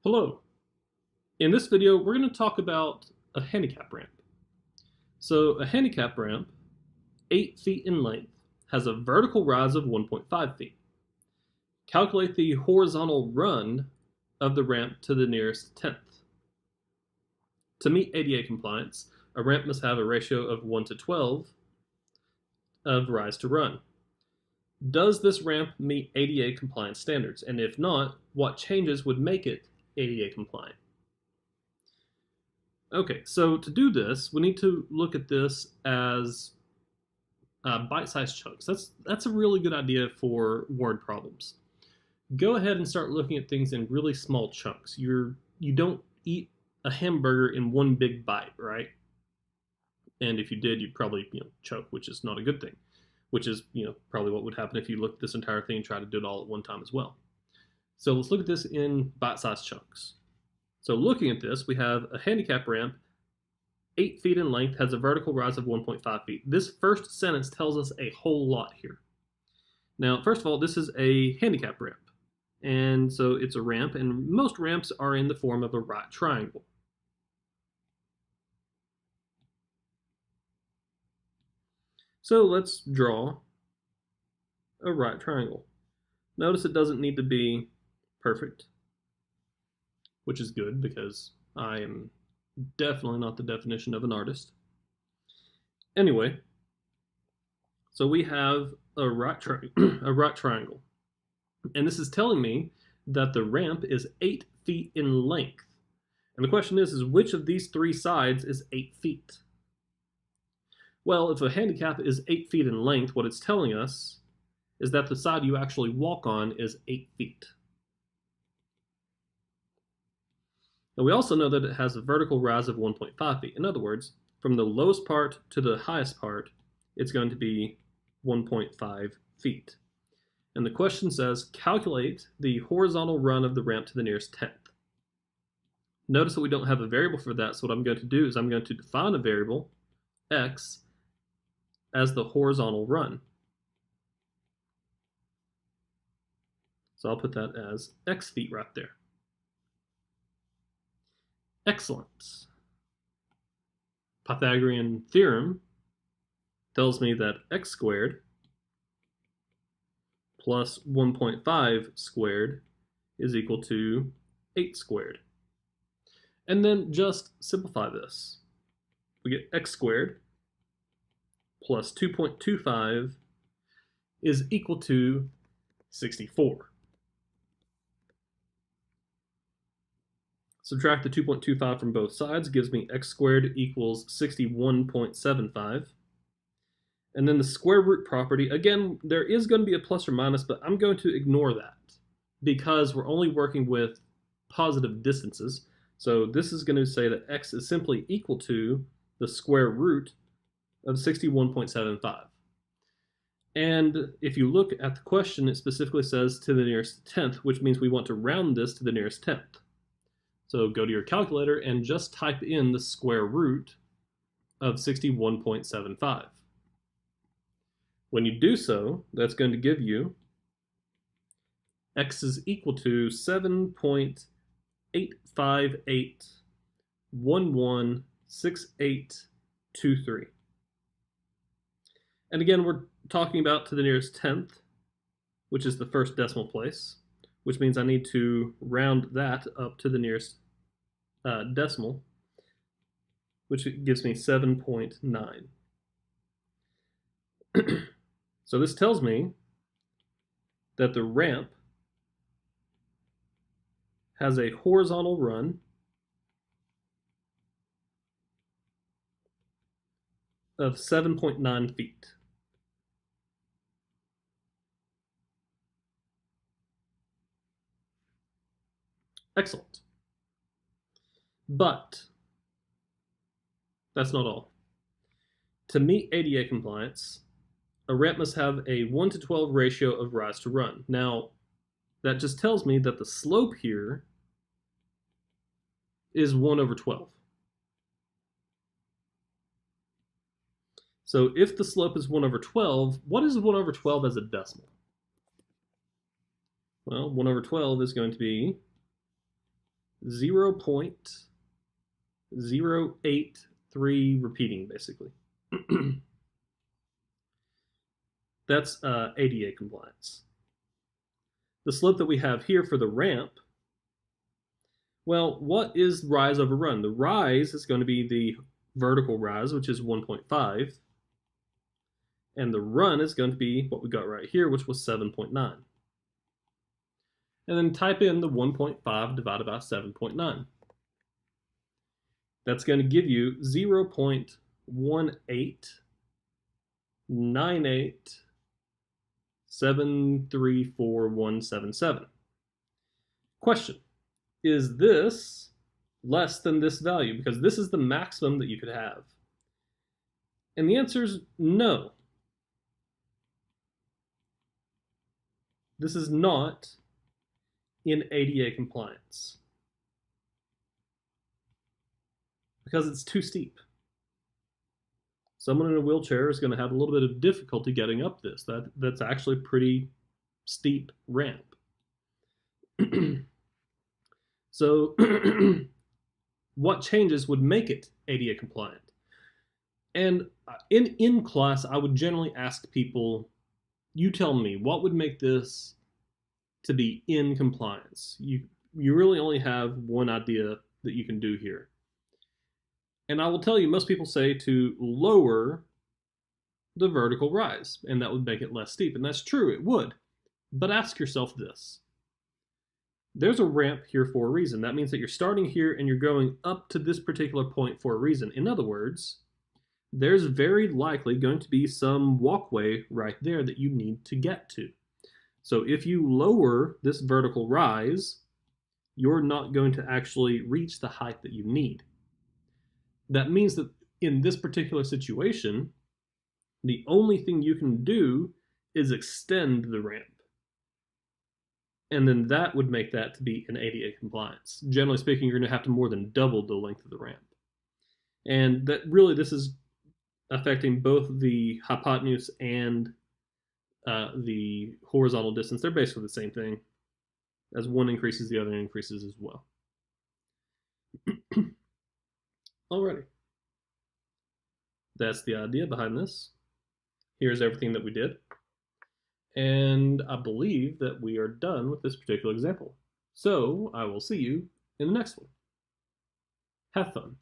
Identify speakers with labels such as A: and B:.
A: Hello. In this video, we're going to talk about a handicap ramp. So a handicap ramp, 8 feet in length, has a vertical rise of 1.5 feet. Calculate the horizontal run of the ramp to the nearest tenth. To meet ADA compliance, a ramp must have a ratio of 1 to 12 of rise to run. Does this ramp meet ADA compliance standards? And if not, what changes would make it ADA compliant? Okay, so to do this, we need to look at this as bite-sized chunks. That's a really good idea for word problems. Go ahead and start looking at things in really small chunks. You don't eat a hamburger in one big bite, right? And if you did, you'd probably choke, which is not a good thing. Which is probably what would happen if you looked at this entire thing and tried to do it all at one time as well. So let's look at this in bite-sized chunks. So looking at this, we have a handicap ramp, 8 feet in length, has a vertical rise of 1.5 feet. This first sentence tells us a whole lot here. Now, first of all, this is a handicap ramp. And so it's a ramp, and most ramps are in the form of a right triangle. So let's draw a right triangle. Notice it doesn't need to be perfect, which is good because I am definitely not the definition of an artist. Anyway, so we have a right triangle. And this is telling me that the ramp is 8 feet in length. And the question is which of these three sides is 8 feet? Well, if a handicap is 8 feet in length, what it's telling us is that the side you actually walk on is 8 feet. And we also know that it has a vertical rise of 1.5 feet. In other words, from the lowest part to the highest part, it's going to be 1.5 feet. And the question says, calculate the horizontal run of the ramp to the nearest tenth. Notice that we don't have a variable for that, so what I'm going to do is I'm going to define a variable, x, as the horizontal run. So I'll put that as x feet right there. Excellent. Pythagorean theorem tells me that x squared plus 1.5 squared is equal to 8 squared. And then just simplify this. We get x squared plus 2.25 is equal to 64. Subtract the 2.25 from both sides gives me x squared equals 61.75. And then the square root property, again, there is going to be a plus or minus, but I'm going to ignore that because we're only working with positive distances. So this is going to say that x is simply equal to the square root of 61.75. And if you look at the question, it specifically says to the nearest tenth, which means we want to round this to the nearest tenth. So go to your calculator and just type in the square root of 61.75. When you do so, that's going to give you x is equal to 7.858116823. And again, we're talking about to the nearest tenth, which is the first decimal place, which means I need to round that up to the nearest decimal, which gives me 7.9. So this tells me that the ramp has a horizontal run of 7.9 feet. Excellent. But that's not all. To meet ADA compliance, a ramp must have a 1 to 12 ratio of rise to run. Now, that just tells me that the slope here is 1 over 12. So if the slope is 1 over 12, what is 1 over 12 as a decimal? Well, 1 over 12 is going to be 0.083 repeating, basically. That's ADA compliance. The slope that we have here for the ramp, well, what is rise over run? The rise is going to be the vertical rise, which is 1.5, and the run is going to be what we got right here, which was 7.9. And then type in the 1.5 divided by 7.9. That's going to give you 0.1898734,177. Question: is this less than this value? Because this is the maximum that you could have. And the answer is no. This is not in ADA compliance because it's too steep. Someone in a wheelchair is going to have a little bit of difficulty getting up this. That's actually a pretty steep ramp. So what changes would make it ADA compliant? And in class, I would generally ask people, you tell me, what would make this to be in compliance? You really only have one idea that you can do here. And I will tell you, most people say to lower the vertical rise, and that would make it less steep. And that's true, it would. But ask yourself this. There's a ramp here for a reason. That means that you're starting here and you're going up to this particular point for a reason. In other words, there's very likely going to be some walkway right there that you need to get to. So if you lower this vertical rise, you're not going to actually reach the height that you need. That means that in this particular situation, the only thing you can do is extend the ramp. And then that would make that to be an ADA compliance. Generally speaking, you're going to have to more than double the length of the ramp. And that really, this is affecting both the hypotenuse and the horizontal distance. They're basically the same thing. As one increases, the other increases as well. Alrighty. That's the idea behind this. Here's everything that we did. And I believe that we are done with this particular example. So I will see you in the next one. Have fun.